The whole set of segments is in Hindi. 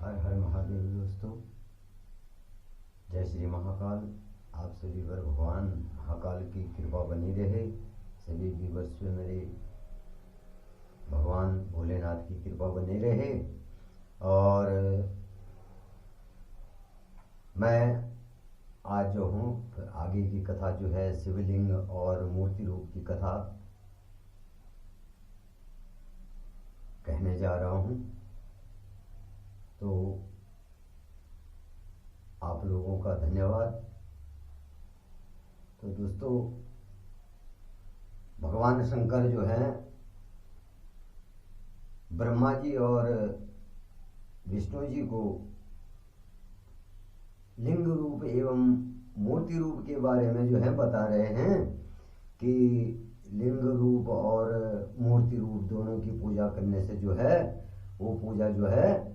हर हर महादेव दोस्तों, जय श्री महाकाल। आप सभी पर भगवान महाकाल की कृपा बनी रहे। सभी व्यूवर्स पे मेरे भगवान भोलेनाथ की कृपा बनी रहे। और मैं आज जो हूँ आगे की कथा जो है शिवलिंग और मूर्ति रूप की कथा कहने जा रहा हूँ। तो आप लोगों का धन्यवाद। तो दोस्तों, भगवान शंकर जो हैं ब्रह्मा जी और विष्णु जी को लिंग रूप एवं मूर्ति रूप के बारे में जो है बता रहे हैं कि लिंग रूप और मूर्ति रूप दोनों की पूजा करने से जो है वो पूजा जो है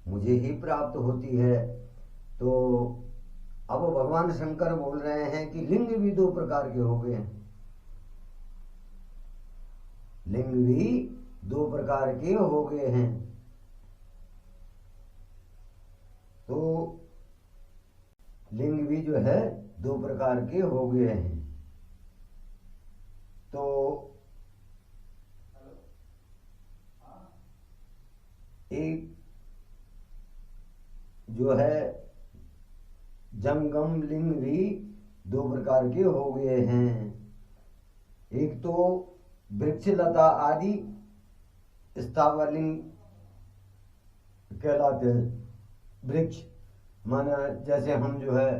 मुझे ही प्राप्त होती है। तो अब भगवान शंकर बोल रहे हैं कि लिंग भी दो प्रकार के हो गए हैं। लिंग भी दो प्रकार के हो गए हैं। तो लिंग भी जो है दो प्रकार के हो गए हैं। तो एक जो है जंगम लिंग भी दो प्रकार के हो गए हैं। एक तो वृक्ष लता आदि स्थावर लिंग कहलाते हैं। वृक्ष माना जैसे हम जो है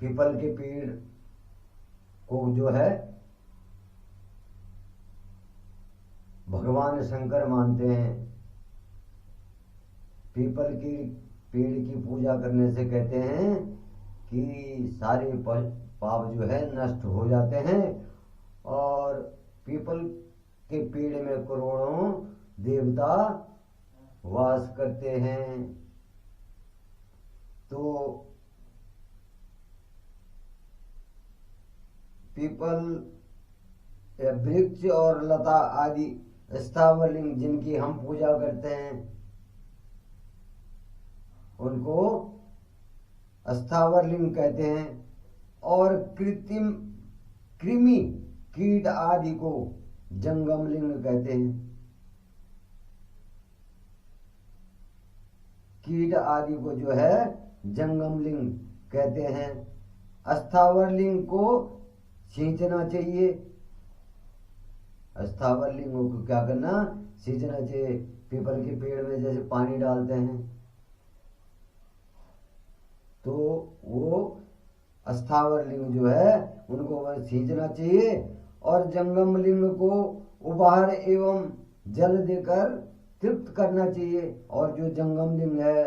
पीपल के पेड़ को जो है भगवान शंकर मानते हैं। पीपल की पेड़ की पूजा करने से कहते हैं कि सारे पाप जो है नष्ट हो जाते हैं। और पीपल के पेड़ में करोड़ों देवता वास करते हैं। तो पीपल वृक्ष और लता आदि स्थावर लिंग जिनकी हम पूजा करते हैं उनको स्थावर लिंग कहते हैं। और कृत्रिम कृमि कीट आदि को जंगम लिंग कहते हैं। कीट आदि को जो है जंगम लिंग कहते हैं। स्थावर लिंग को सींचना चाहिए। स्थावर लिंगों को क्या करना, सींचना चाहिए। पीपल के पेड़ में जैसे पानी डालते हैं तो वो स्थावर लिंग जो है उनको सींचना चाहिए। और जंगम लिंग को उपहार एवं जल देकर तृप्त करना चाहिए। और जो जंगम लिंग है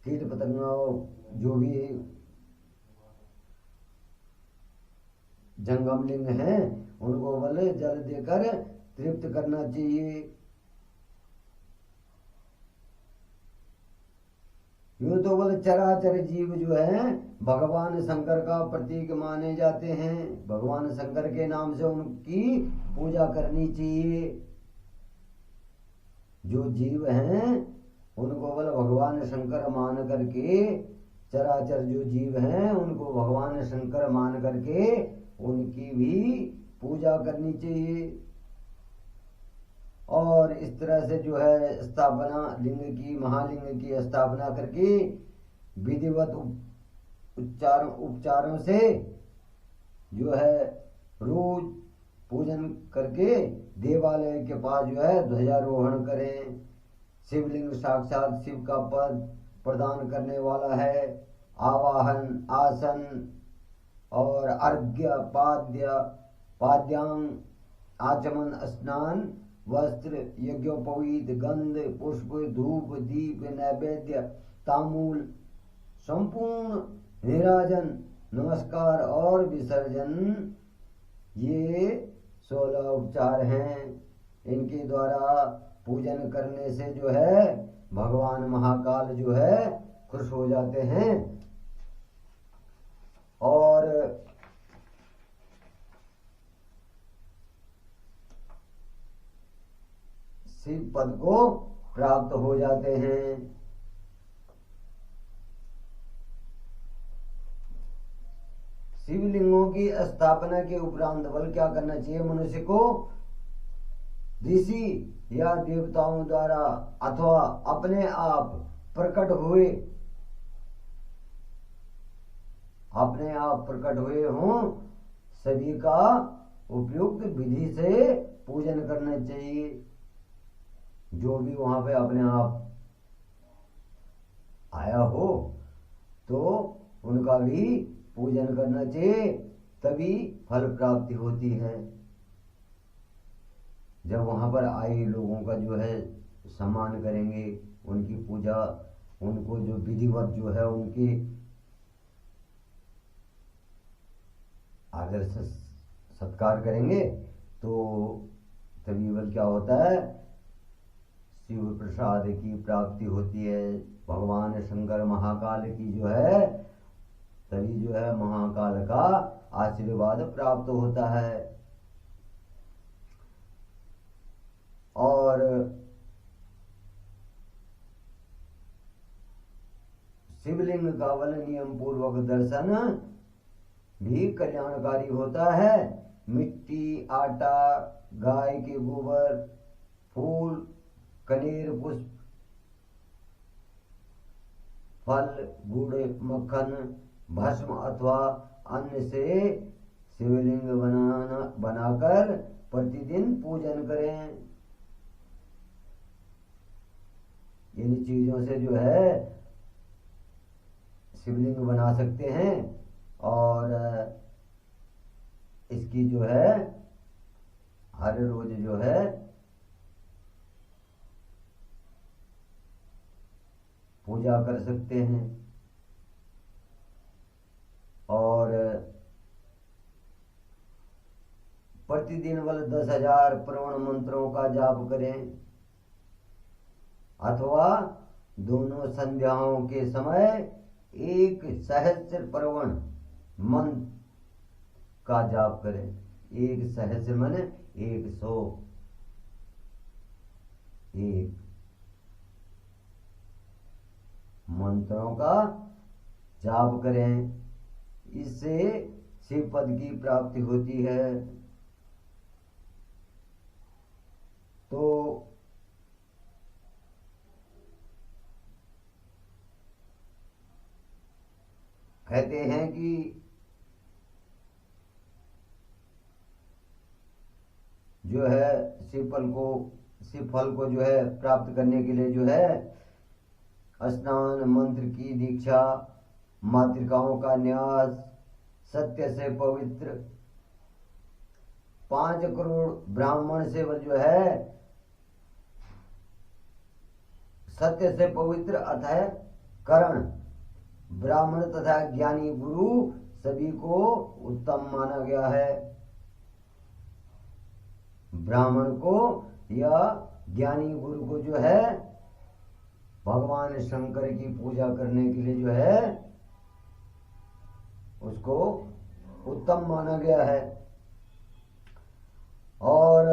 कीट पतंगा जो भी जंगम लिंग हैं उनको बोले जल देकर तृप्त करना चाहिए। यूं तो बोले चराचर जीव जो है भगवान शंकर का प्रतीक माने जाते हैं। भगवान शंकर के नाम से उनकी पूजा करनी चाहिए। जो जीव हैं उनको बोले भगवान शंकर मान करके, चराचर जो जीव हैं उनको भगवान शंकर मान करके उनकी भी पूजा करनी चाहिए। और इस तरह से जो है स्थापना लिंग की, महालिंग की स्थापना करके विधिवत उपचारों से जो है रोज पूजन करके देवालय के पास जो है ध्वजारोहण करें। शिवलिंग साक्षात शिव का पद प्रदान करने वाला है। आवाहन, आसन और अर्घ्य, पाद्यांग, आचमन, स्नान, वस्त्र, यज्ञोपवीत, गंध, पुष्प, धूप, दीप, नैवेद्य, तांबूल, संपूर्ण निराजन, नमस्कार और विसर्जन, ये 16 उपचार हैं। इनके द्वारा पूजन करने से जो है भगवान महाकाल जो है खुश हो जाते हैं। और शिव पद को प्राप्त हो जाते हैं। शिवलिंगों की स्थापना के उपरांत बल क्या करना चाहिए मनुष्य को? ऋषि या देवताओं द्वारा अथवा अपने आप प्रकट हुए हों सभी का उपयुक्त विधि से पूजन करना चाहिए। जो भी वहां पे अपने आप आया हो तो उनका भी पूजन करना चाहिए, तभी फल प्राप्ति होती है। जब वहां पर आए लोगों का जो है सम्मान करेंगे, उनकी पूजा, उनको जो विधिवत जो है उनकी आदर से सत्कार करेंगे तो तभी बल क्या होता है? शिव प्रसाद की प्राप्ति होती है। भगवान शंकर महाकाल की जो है तभी जो है महाकाल का आशीर्वाद प्राप्त होता है। और शिवलिंग का बल नियम पूर्वक दर्शन भी कल्याणकारी होता है। मिट्टी, आटा, गाय के गोबर, फूल, कनेर पुष्प, फल, गुड़, मक्खन, भस्म अथवा अन्न से शिवलिंग बनाकर प्रतिदिन पूजन करें। इन चीजों से जो है शिवलिंग बना सकते हैं और इसकी जो है हर रोज जो है पूजा कर सकते हैं। और प्रतिदिन बल 10,000 प्रवण मंत्रों का जाप करें अथवा दोनों संध्याओं के समय 1 सहस्र प्रवण मंत्र का जाप करें। 1 सहस्र मन 101 मंत्रों का जाप करें। इससे शिव पद की प्राप्ति होती है। तो कहते हैं कि जो है शिव फल को जो है प्राप्त करने के लिए जो है स्नान, मंत्र की दीक्षा, मातृकाओं का न्यास, सत्य से पवित्र 5 करोड़ ब्राह्मण से जो है सत्य से पवित्र अतः करण, ब्राह्मण तथा ज्ञानी गुरु सभी को उत्तम माना गया है। ब्राह्मण को या ज्ञानी गुरु को जो है भगवान शंकर की पूजा करने के लिए जो है उसको उत्तम माना गया है। और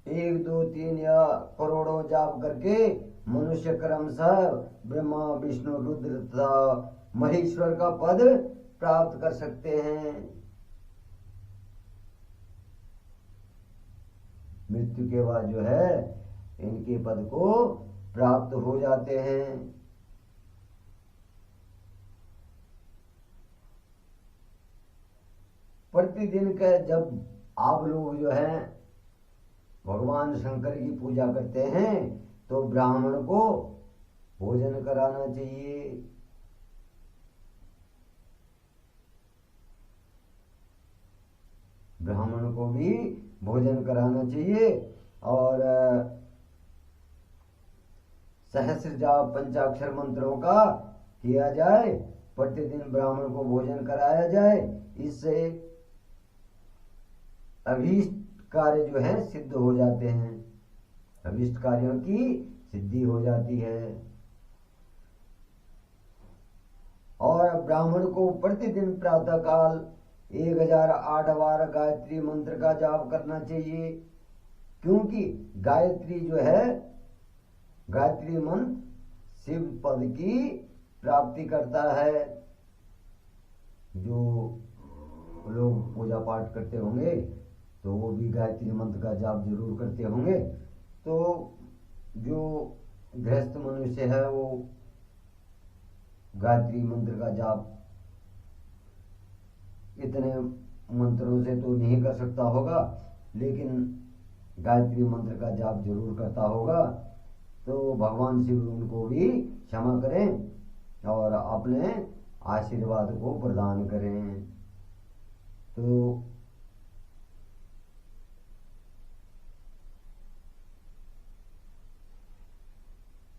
1, 2, 3 या करोड़ों जाप करके मनुष्य क्रमशः ब्रह्मा, विष्णु, रुद्र तथा महेश्वर का पद प्राप्त कर सकते हैं। मृत्यु के बाद जो है इनके पद को प्राप्त हो जाते हैं। प्रतिदिन के जब आप लोग जो है भगवान शंकर की पूजा करते हैं तो ब्राह्मण को भोजन कराना चाहिए। ब्राह्मण को भी भोजन कराना चाहिए। और सहस्र जाप पंचाक्षर मंत्रों का किया जाए, प्रतिदिन ब्राह्मण को भोजन कराया जाए। इससे अभीष्ट कार्य जो है सिद्ध हो जाते हैं, अभीष्ट कार्यों की सिद्धि हो जाती है। और ब्राह्मण को प्रतिदिन प्रातः काल 1008 बार गायत्री मंत्र का जाप करना चाहिए, क्योंकि गायत्री जो है, गायत्री मंत्र शिव पद की प्राप्ति करता है। जो लोग पूजा पाठ करते होंगे तो वो भी गायत्री मंत्र का जाप जरूर करते होंगे। तो जो गृहस्थ मनुष्य है वो गायत्री मंत्र का जाप इतने मंत्रों से तो नहीं कर सकता होगा, लेकिन गायत्री मंत्र का जाप जरूर करता होगा। तो भगवान शिव उनको भी क्षमा करें और अपने आशीर्वाद को प्रदान करें। तो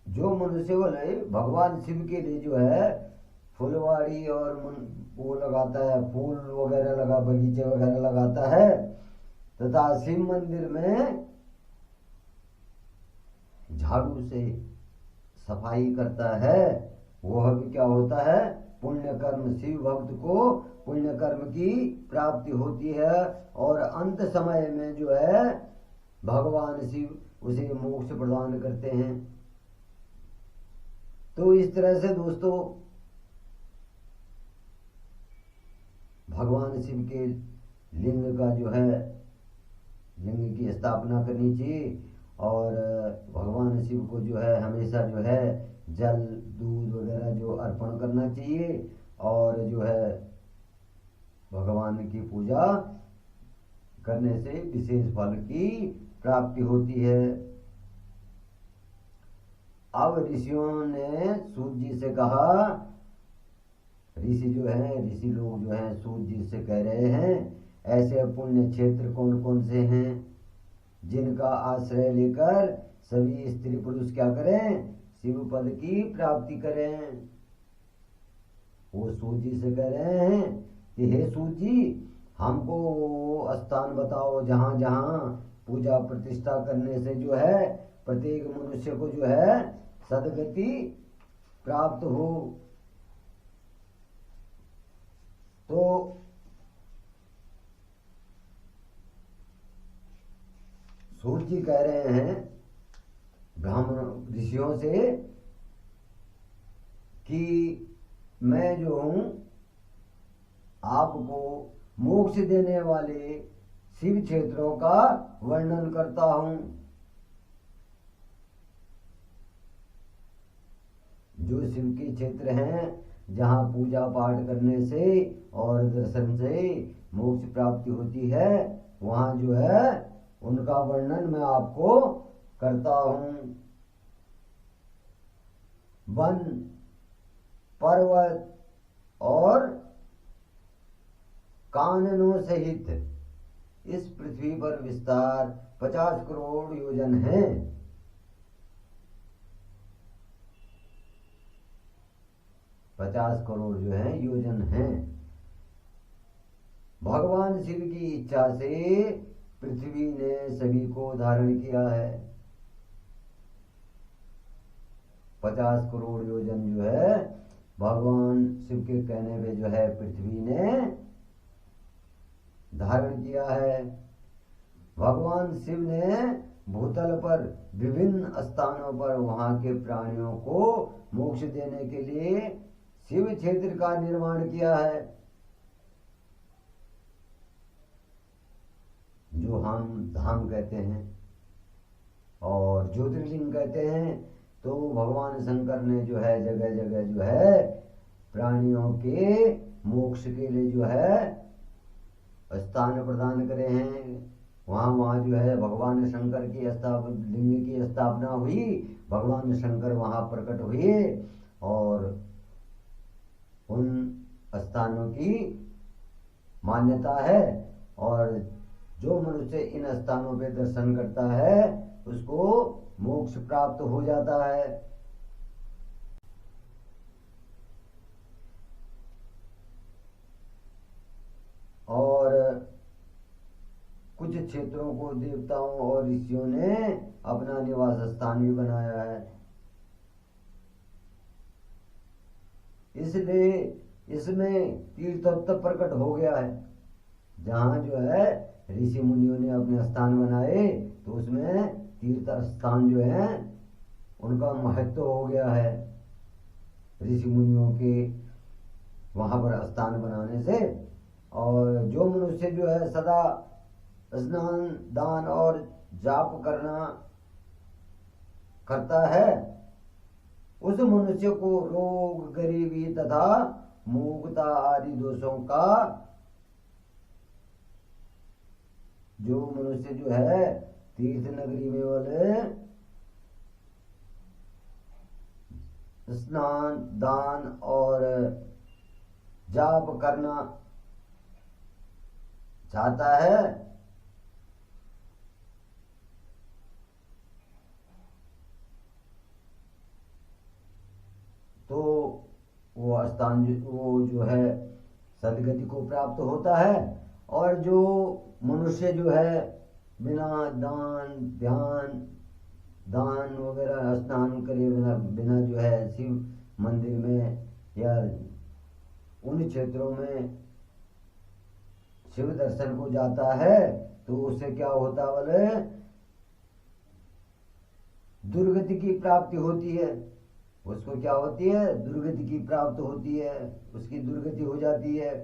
जो मनुष्य भगवान शिव के लिए जो है फुलवाड़ी और वो लगाता है, फूल वगैरह बगीचे वगैरह लगाता है, तथा शिव मंदिर में झाड़ू से सफाई करता है, वह भी क्या होता है, पुण्य कर्म। शिव भक्त को पुण्य कर्म की प्राप्ति होती है और अंत समय में जो है भगवान शिव उसे मोक्ष प्रदान करते हैं। तो इस तरह से दोस्तों भगवान शिव के लिंग का जो है, लिंग की स्थापना करनी चाहिए और भगवान शिव को जो है हमेशा जो है जल दूध वगैरह जो अर्पण करना चाहिए और जो है भगवान की पूजा करने से विशेष फल की प्राप्ति होती है। अब ऋषियों ने सूत जी से कहा, ऋषि जो है, ऋषि लोग जो हैं सूत जी से कह रहे हैं, ऐसे पुण्य क्षेत्र कौन कौन से हैं जिनका आश्रय लेकर सभी स्त्री पुरुष क्या करें, शिव पद की प्राप्ति करें। वो सूत जी से कह रहे हैं कि हे सूत जी, हमको स्थान बताओ जहां जहां पूजा प्रतिष्ठा करने से जो है प्रत्येक मनुष्य को जो है सदगति प्राप्त हो। तो सूत जी कह रहे हैं ब्राह्मण ऋषियों से कि मैं जो हूं आपको मोक्ष देने वाले शिव क्षेत्रों का वर्णन करता हूं। जो शिव के क्षेत्र हैं जहां पूजा पाठ करने से और दर्शन से मोक्ष प्राप्ति होती है, वहां जो है उनका वर्णन मैं आपको करता हूं। वन, पर्वत और काननों सहित इस पृथ्वी पर विस्तार 50 करोड़ योजन है। 50 करोड़ जो है योजन है। भगवान शिव की इच्छा से पृथ्वी ने सभी को धारण किया है। 50 करोड़ योजन जो है भगवान शिव के कहने पे जो है पृथ्वी ने धारण किया है। भगवान शिव ने भूतल पर विभिन्न स्थानों पर वहां के प्राणियों को मोक्ष देने के लिए शिव क्षेत्र का निर्माण किया है, जो हम धाम कहते हैं और ज्योतिर्लिंग कहते हैं। तो भगवान शंकर ने जो है जगह जगह जो है प्राणियों के मोक्ष के लिए जो है स्थान प्रदान करे हैं। वहां वहां जो है भगवान शंकर की लिंग की स्थापना हुई, भगवान शंकर वहां प्रकट हुए और उन स्थानों की मान्यता है और जो मनुष्य इन स्थानों पे दर्शन करता है उसको मोक्ष प्राप्त हो जाता है। और कुछ क्षेत्रों को देवताओं और ऋषियों ने अपना निवास स्थान भी बनाया है। इसलिए इसमें तीर्थत्व प्रकट हो गया है। जहाँ जो है ऋषि मुनियों ने अपने स्थान बनाए, तो उसमें तीर्थ स्थान जो है उनका महत्व हो गया है ऋषि मुनियों के वहाँ पर स्थान बनाने से। और जो मनुष्य जो है सदा स्नान दान और जाप करता है, उस मनुष्य को रोग गरीबी तथा मूर्खता आदि दोषों का, जो मनुष्य जो है तीर्थ नगरी में वाले स्नान दान और जाप करना चाहता है, तो वो स्थान वो जो है सदगति को प्राप्त होता है। और जो मनुष्य जो है बिना दान वगैरह स्नान करे बिना जो है शिव मंदिर में या उन क्षेत्रों में शिव दर्शन को जाता है, तो उससे क्या होता बोले दुर्गति की प्राप्ति होती है। उसको क्या होती है, दुर्गति की प्राप्त होती है, उसकी दुर्गति हो जाती है।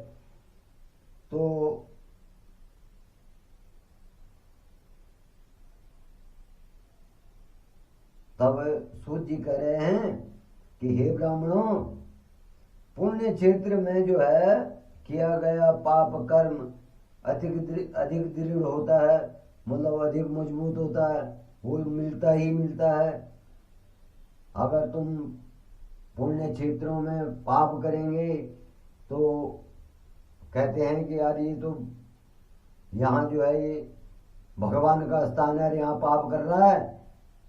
तो तब सूत जी कह रहे हैं कि हे ब्राह्मणों, पुण्य क्षेत्र में जो है किया गया पाप कर्म अधिक दृढ़ होता है, मतलब अधिक मजबूत होता है, वो मिलता ही मिलता है। अगर तुम पुण्य क्षेत्रों में पाप करेंगे तो कहते हैं कि यार ये तो यहाँ जो है ये भगवान का स्थान है, यहाँ पाप कर रहा है,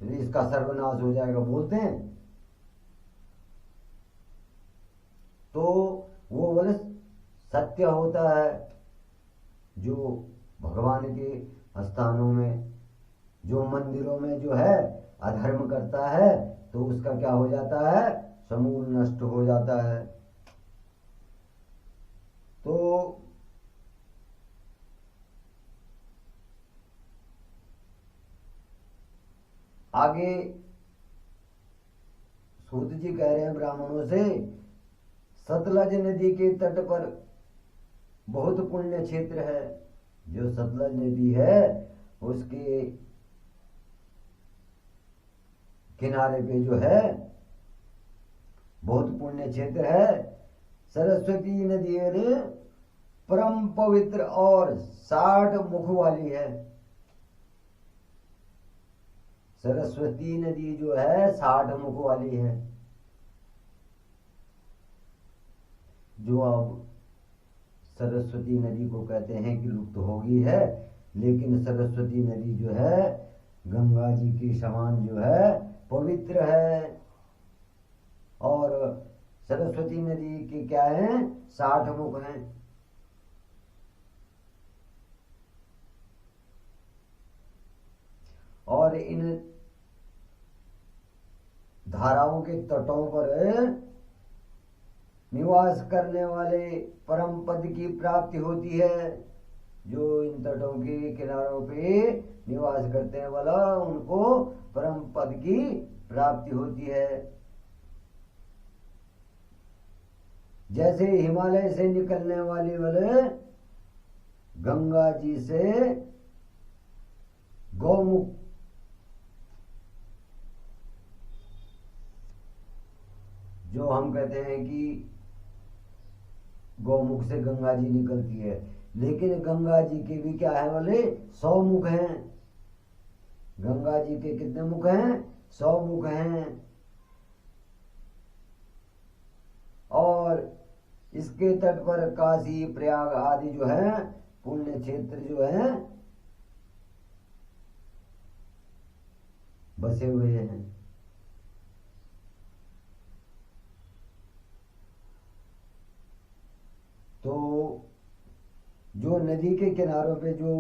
इसका सर्वनाश हो जाएगा बोलते हैं। तो वो बोले सत्य होता है, जो भगवान के स्थानों में जो मंदिरों में जो है अधर्म करता है, तो उसका क्या हो जाता है, समूल नष्ट हो जाता है। तो आगे सूत जी कह रहे हैं ब्राह्मणों से, सतलज नदी के तट पर बहुत पुण्य क्षेत्र है। जो सतलज नदी है उसके किनारे पे जो है बहुत पुण्य क्षेत्र है। सरस्वती नदी परम पवित्र और 60 मुख वाली है। सरस्वती नदी जो है 60 मुख वाली है। जो अब सरस्वती नदी को कहते हैं कि लुप्त हो गई है, लेकिन सरस्वती नदी जो है गंगा जी के समान जो है पवित्र है। और सरस्वती नदी के क्या है, 60 मुख हैं। और इन धाराओं के तटों पर निवास करने वाले परम पद की प्राप्ति होती है। जो इन तटों के किनारों पे निवास करते हैं वाला, उनको परम पद की प्राप्ति होती है। जैसे हिमालय से निकलने वाले वाले गंगा जी से गौमुख, जो हम कहते हैं कि गौमुख से गंगा जी निकलती है, लेकिन गंगा जी के भी क्या है बोले 100 मुख हैं। गंगा जी के कितने मुख हैं, 100 मुख हैं। और इसके तट पर काशी प्रयाग आदि जो है पुण्य क्षेत्र जो है बसे हुए हैं। तो जो नदी के किनारों पे जो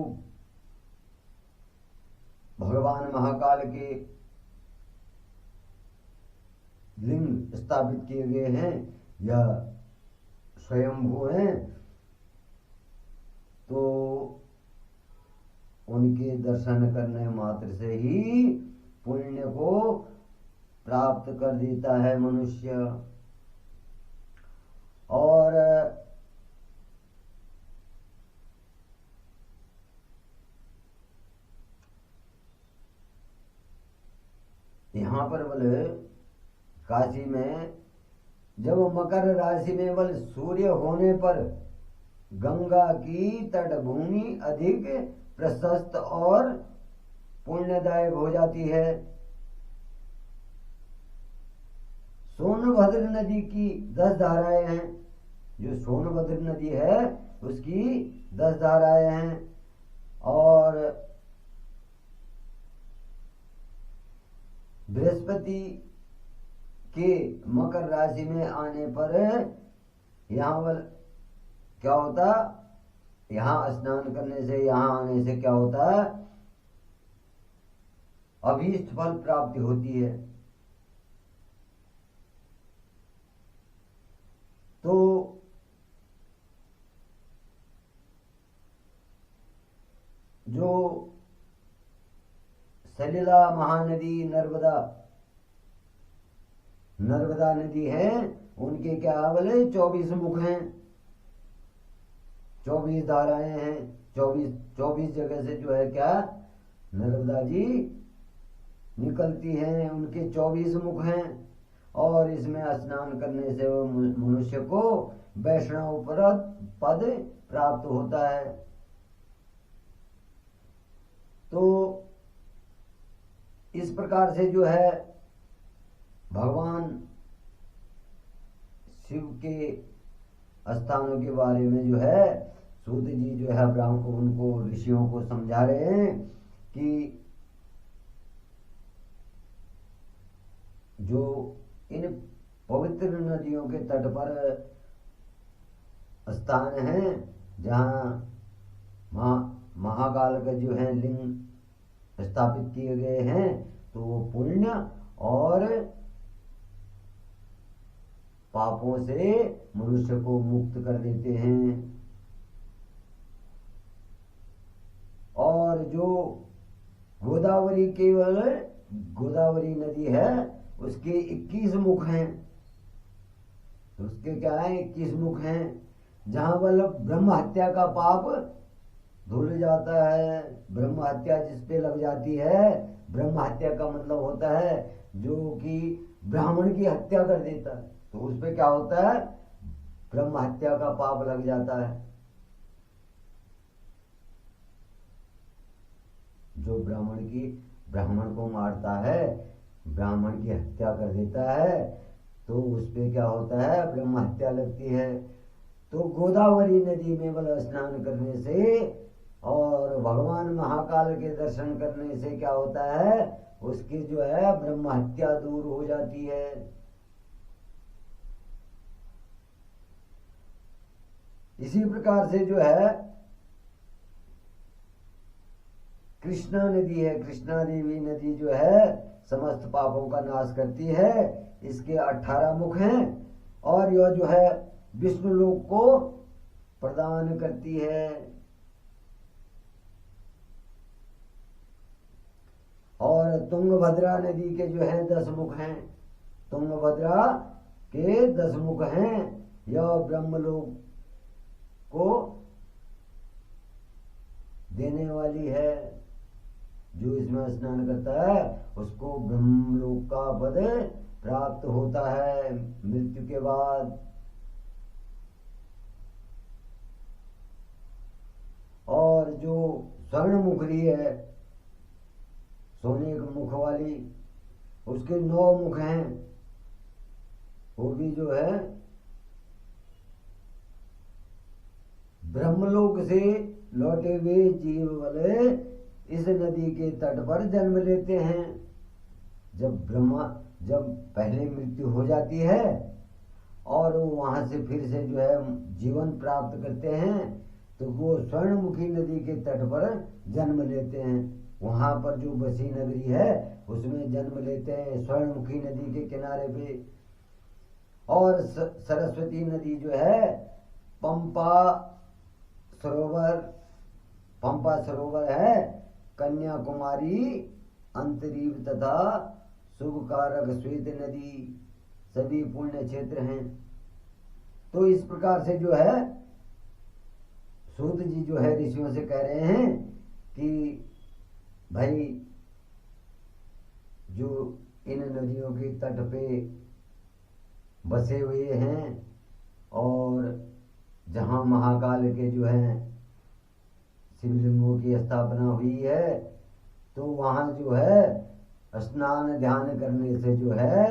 भगवान महाकाल के लिंग स्थापित किए गए हैं या स्वयंभू हैं, तो उनके दर्शन करने मात्र से ही पुण्य को प्राप्त कर देता है मनुष्य। और यहाँ पर बोले काशी में जब मकर राशि में बल सूर्य होने पर गंगा की तटभूमि अधिक प्रशस्त और पुण्यदायक हो जाती है। सोनभद्र नदी की 10 धाराएं हैं। जो सोनभद्र नदी है उसकी 10 धाराएं हैं। और बृहस्पति के मकर राशि में आने पर यहाँ पर क्या होता, यहाँ स्नान करने से, यहाँ आने से क्या होता है, अभीष्ट फल प्राप्ति होती है। तो जो सलिला महानदी नर्मदा नदी है, उनके क्या बोले 24 मुख हैं, 24 धाराएं हैं। 24 जगह से जो है क्या नर्मदा जी निकलती हैं, उनके 24 मुख हैं। और इसमें स्नान करने से वो मनुष्य को वैष्णव पद प्राप्त होता है। तो इस प्रकार से जो है भगवान शिव के स्थानों के बारे में जो है सूत जी जो है ब्राह्मण को, उनको ऋषियों को समझा रहे हैं कि जो इन पवित्र नदियों के तट पर स्थान हैं, जहाँ महाकाल का जो है लिंग स्थापित किए गए हैं, तो वो पुण्य और पापों से मनुष्य को मुक्त कर देते हैं। और जो गोदावरी नदी है उसके 21 मुख हैं। उसके क्या है 21 मुख हैं, जहां ब्रह्म हत्या का पाप धुल जाता है। ब्रह्म हत्या जिस पे लग जाती है, ब्रह्म हत्या का मतलब होता है जो कि ब्राह्मण की हत्या कर देता है, तो उस पे क्या होता है ब्रह्म हत्या का पाप लग जाता है। जो ब्राह्मण को मारता है, ब्राह्मण की हत्या कर देता है, तो उस पे क्या होता है ब्रह्म हत्या लगती है। तो गोदावरी नदी में स्नान करने से और भगवान महाकाल के दर्शन करने से क्या होता है, उसकी जो है ब्रह्म हत्या दूर हो जाती है। इसी प्रकार से जो है कृष्णा नदी है, कृष्णा देवी नदी जो है समस्त पापों का नाश करती है। इसके 18 मुख हैं और यह जो है विष्णु लोक को प्रदान करती है। और तुंगभद्रा नदी के जो है 10 मुख हैं। तुंगभद्रा के 10 मुख हैं। यह ब्रह्मलोक को देने वाली है। जो इसमें स्नान करता है उसको ब्रह्मलोक का पद प्राप्त होता है मृत्यु के बाद। और जो स्वर्ण मुखरी है, सोने के मुख वाली, उसके 9 मुख हैं। वो भी जो है ब्रह्मलोक से लौटे हुए जीव वाले इस नदी के तट पर जन्म लेते हैं। जब पहले मृत्यु हो जाती है और वो वहां से फिर से जो है जीवन प्राप्त करते हैं, तो वो स्वर्णमुखी नदी के तट पर जन्म लेते हैं। वहां पर जो बसी नगरी है उसमें जन्म लेते हैं, स्वर्णमुखी नदी के किनारे पे। और सरस्वती नदी जो है पंपा सरोवर पंपा सरोवर है, कन्याकुमारी, अंतरीव तथा शुभकारक श्वेत नदी सभी पुण्य क्षेत्र हैं। तो इस प्रकार से जो है सूत जी जो है ऋषियों से कह रहे हैं कि भाई जो इन नदियों के तट पे बसे हुए हैं और जहाँ महाकाल के जो है शिवलिंगों की स्थापना हुई है, तो वहाँ जो है स्नान ध्यान करने से जो है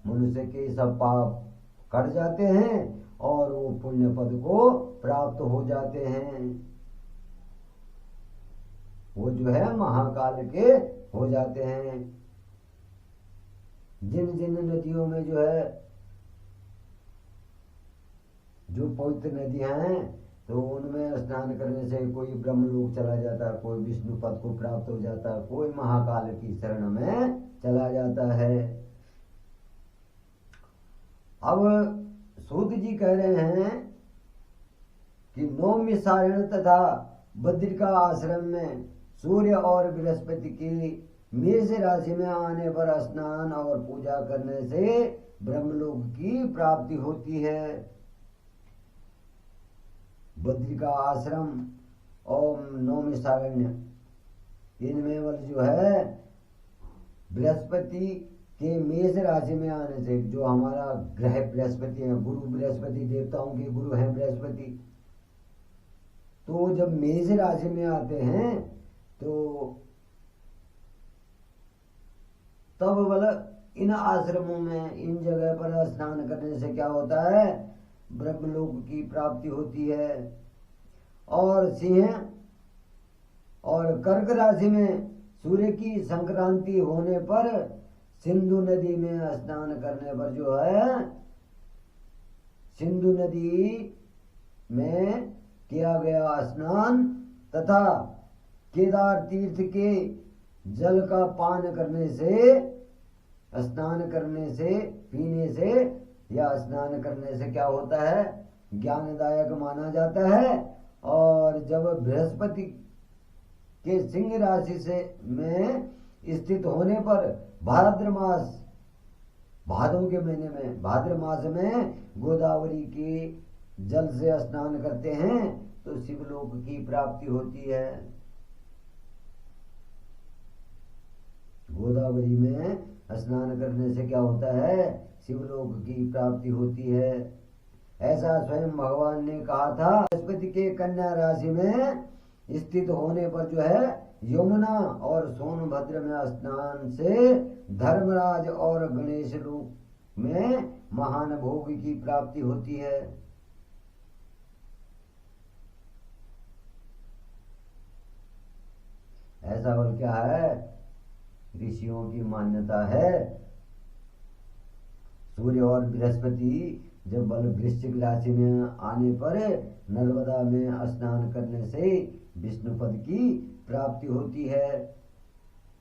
मनुष्य के सब पाप कट जाते हैं और वो पुण्य पद को प्राप्त हो जाते हैं। वो जो है महाकाल के हो जाते हैं। जिन जिन नदियों में जो है जो पवित्र नदियां हैं, तो उनमें स्नान करने से कोई ब्रह्मलोक चला जाता है, कोई विष्णु पद को प्राप्त हो जाता है, कोई महाकाल की शरण में चला जाता है। अब सूत जी कह रहे हैं कि नौमिषारण तथा बद्रिका आश्रम में सूर्य और बृहस्पति की मेष राशि में आने पर स्नान और पूजा करने से ब्रह्मलोक की प्राप्ति होती है। बद्रिका आश्रम और नौमिषारण्य, इनमें वाले जो है बृहस्पति के मेष राशि में आने से, जो हमारा ग्रह बृहस्पति है, गुरु बृहस्पति, देवताओं के गुरु हैं बृहस्पति, तो जब मेष राशि में आते हैं तो तब वाला इन आश्रमों में इन जगह पर स्नान करने से क्या होता है, ब्रह्मलोक की प्राप्ति होती है। और सिंह और कर्क राशि में सूर्य की संक्रांति होने पर सिंधु नदी में स्नान करने पर जो है सिंधु नदी में किया गया स्नान तथा केदार तीर्थ के जल का पान करने से, स्नान करने से, पीने से या स्नान करने से क्या होता है, ज्ञानदायक माना जाता है। और जब बृहस्पति के सिंह राशि से में स्थित होने पर भाद्र मास, भादों के महीने में, भाद्र मास में गोदावरी के जल से स्नान करते हैं तो शिवलोक की प्राप्ति होती है। गोदावरी में स्नान करने से क्या होता है, शिवलोक की प्राप्ति होती है। ऐसा स्वयं भगवान ने कहा था। बृहस्पति के कन्या राशि में स्थित होने पर जो है यमुना और सोनभद्र में स्नान से धर्मराज और गणेश लोक में महान भोग की प्राप्ति होती है। ऐसा बल क्या है, ऋषियों की मान्यता है। सूर्य और बृहस्पति जब बल वृश्चिक राशि में आने पर नर्मदा में स्नान करने से विष्णु पद की प्राप्ति होती है।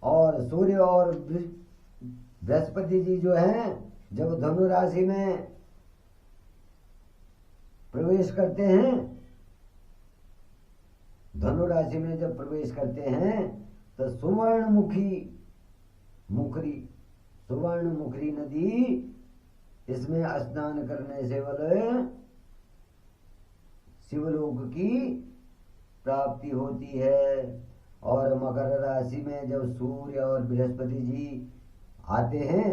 और सूर्य और बृहस्पति जी जो हैं जब धनु राशि में प्रवेश करते हैं, धनु राशि में जब प्रवेश करते हैं तो सुवर्णमुखी नदी, इसमें स्नान करने से वाले शिवलोक की प्राप्ति होती है। और मकर राशि में जब सूर्य और बृहस्पति जी आते हैं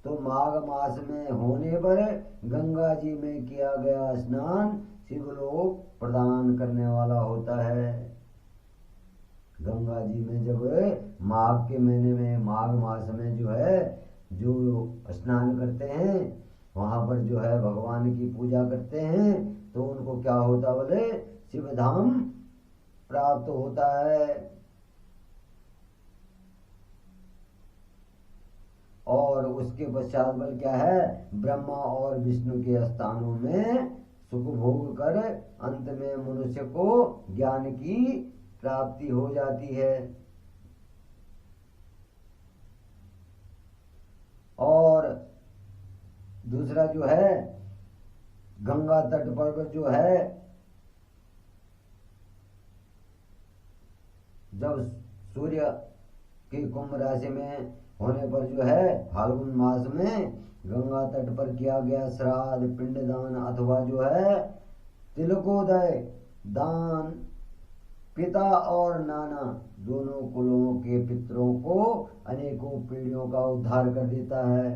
तो माघ मास में होने पर गंगा जी में किया गया स्नान शिवलोक प्रदान करने वाला होता है। गंगा जी में जब माघ के महीने में, माघ मास में जो है जो स्नान करते हैं, वहां पर जो है भगवान की पूजा करते हैं तो उनको क्या होता बोले, शिवधाम प्राप्त होता है। और उसके पश्चात बल क्या है, ब्रह्मा और विष्णु के स्थानों में सुख भोग कर अंत में मनुष्य को ज्ञान की प्राप्ति हो जाती है। और दूसरा जो है गंगा तट पर जो है जब सूर्य के कुंभ राशि में होने पर जो है फाल्गुन मास में गंगा तट पर किया गया श्राद्ध, पिंडदान अथवा जो है तिलकोदय दान पिता और नाना दोनों कुलों के पितरों को अनेकों पीढ़ियों का उद्धार कर देता है।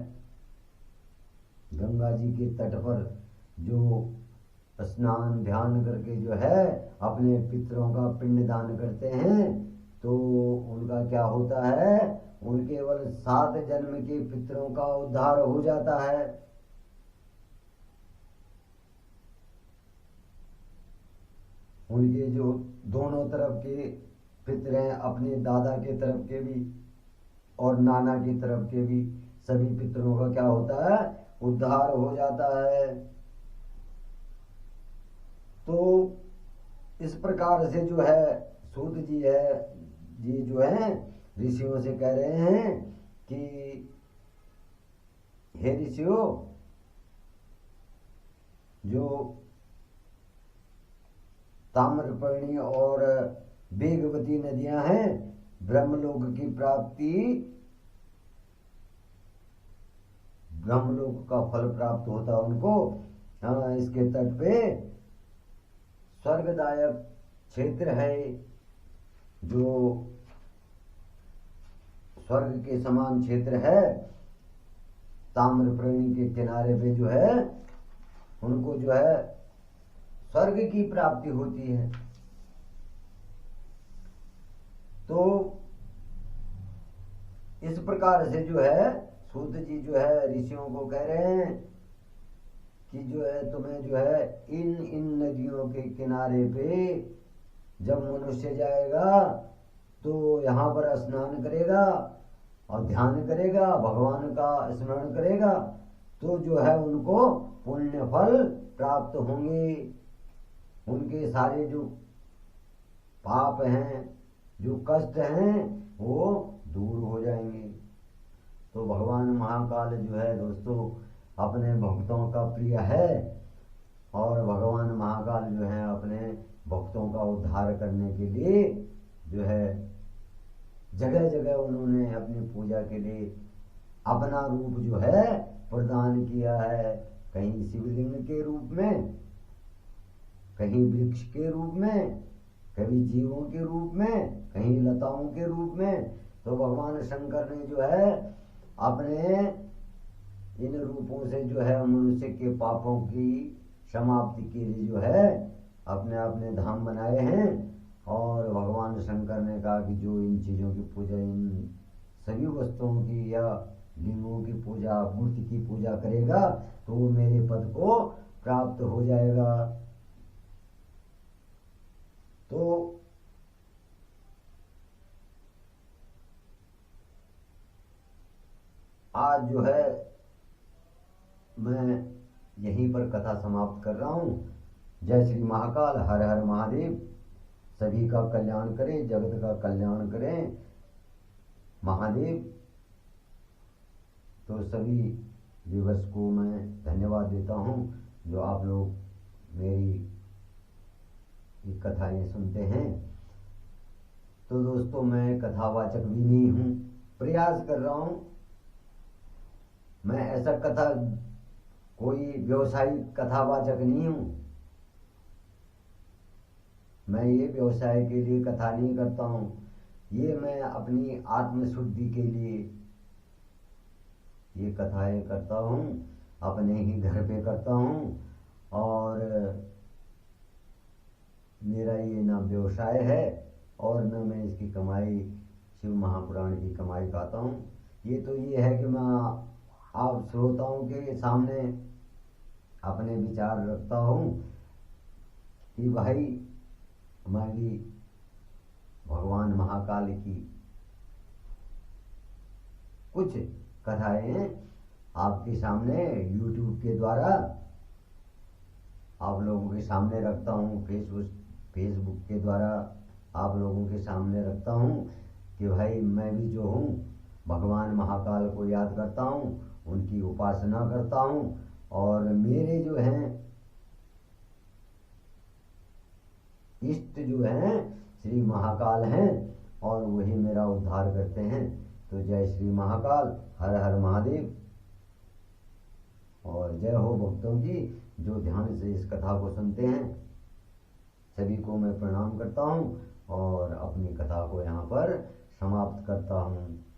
गंगा जी के तट पर जो स्नान ध्यान करके जो है अपने पितरों का पिंडदान करते हैं तो उनका क्या होता है, उनके केवल 7 जन्म के पितरों का उद्धार हो जाता है। उनके जो दोनों तरफ के पितर हैं, अपने दादा के तरफ के भी और नाना की तरफ के भी, सभी पितरों का क्या होता है, उद्धार हो जाता है। तो इस प्रकार से जो है सूत जी जो है ऋषियों से कह रहे हैं कि हे ऋषियों, जो ताम्रपर्णी और वेगवती नदियां हैं, ब्रह्मलोक की प्राप्ति, ब्रह्मलोक का फल प्राप्त होता उनको। इसके तट पे स्वर्गदायक क्षेत्र है, जो स्वर्ग के समान क्षेत्र है। ताम्रपर्णी के किनारे पे जो है उनको जो है स्वर्ग की प्राप्ति होती है। तो इस प्रकार से जो है सूत जी जो है ऋषियों को कह रहे हैं कि जो है तुम्हें जो है इन नदियों के किनारे पे जब मनुष्य जाएगा तो यहाँ पर स्नान करेगा और ध्यान करेगा, भगवान का स्मरण करेगा, तो जो है उनको पुण्य फल प्राप्त होंगे। उनके सारे जो पाप हैं, जो कष्ट हैं, वो दूर हो जाएंगे। तो भगवान महाकाल जो है दोस्तों अपने भक्तों का प्रिय है और भगवान महाकाल जो है अपने भक्तों का उद्धार करने के लिए जो है जगह जगह उन्होंने अपनी पूजा के लिए अपना रूप जो है प्रदान किया है। कहीं शिवलिंग के रूप में, कहीं वृक्ष के रूप में, कभी जीवों के रूप में, कहीं लताओं के रूप में। तो भगवान शंकर ने जो है अपने इन रूपों से जो है मनुष्य के पापों की समाप्ति के लिए जो है अपने अपने धाम बनाए हैं। और भगवान शंकर ने कहा कि जो इन चीज़ों की पूजा, इन सभी वस्तुओं की या लिंगों की पूजा, मूर्ति की पूजा करेगा तो वो मेरे पद को प्राप्त हो जाएगा। तो आज जो है मैं यहीं पर कथा समाप्त कर रहा हूँ। जय श्री महाकाल, हर हर महादेव। सभी का कल्याण करें, जगत का कल्याण करें महादेव। तो सभी व्यूअर्स को मैं धन्यवाद देता हूँ जो आप लोग मेरी ये कथाएं सुनते हैं। तो दोस्तों मैं कथावाचक भी नहीं हूँ, प्रयास कर रहा हूँ। मैं ऐसा कथा कोई व्यवसायिक कथावाचक नहीं हूँ। मैं ये व्यवसाय के लिए कथा नहीं करता हूँ, ये मैं अपनी आत्मशुद्धि के लिए ये कथाएं करता हूँ, अपने ही घर पे करता हूँ। और मेरा ये ना व्यवसाय है और न मैं इसकी कमाई शिव महापुराण की कमाई खाता हूँ। ये तो ये है कि मैं आप श्रोताओं के सामने अपने विचार रखता हूँ कि भाई हमारी भगवान महाकाल की कुछ कथाएं आपके सामने YouTube के द्वारा आप लोगों के सामने रखता हूँ, फेसबुक के द्वारा आप लोगों के सामने रखता हूँ कि भाई मैं भी जो हूँ भगवान महाकाल को याद करता हूँ, उनकी उपासना करता हूँ। और मेरे जो हैं इष्ट जो हैं श्री महाकाल हैं और वही मेरा उद्धार करते हैं। तो जय श्री महाकाल, हर हर महादेव। और जय हो भक्तों की जो ध्यान से इस कथा को सुनते हैं। सभी को मैं प्रणाम करता हूँ और अपनी कथा को यहाँ पर समाप्त करता हूँ।